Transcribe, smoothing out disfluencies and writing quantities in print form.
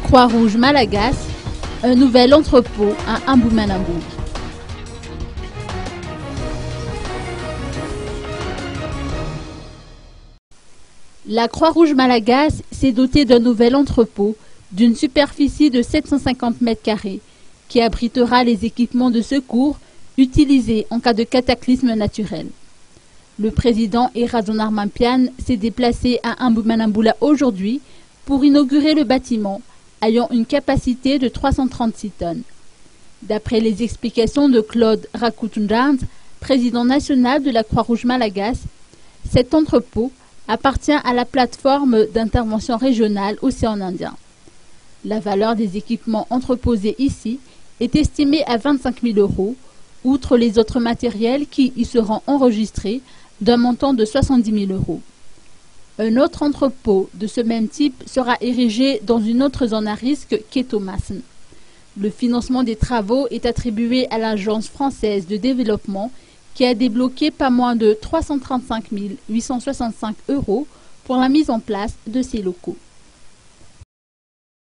Croix-Rouge Malagasy, un nouvel entrepôt à Imboumanaboum. La Croix-Rouge Malagasy s'est dotée d'un nouvel entrepôt d'une superficie de 750 m² qui abritera les équipements de secours utilisés en cas de cataclysme naturel. Le président Erazonar Mampiane s'est déplacé à Imboumanaboum aujourd'hui pour inaugurer le bâtiment ayant une capacité de 336 tonnes. D'après les explications de Claude Rakoutoundjand, président national de la Croix-Rouge Malagasy, cet entrepôt appartient à la plateforme d'intervention régionale Océan Indien. La valeur des équipements entreposés ici est estimée à 25 000 €, outre les autres matériels qui y seront enregistrés d'un montant de 70 000 €. Un autre entrepôt de ce même type sera érigé dans une autre zone à risque qu'Etomassen. Le financement des travaux est attribué à l'Agence française de développement qui a débloqué pas moins de 335 865 € pour la mise en place de ces locaux.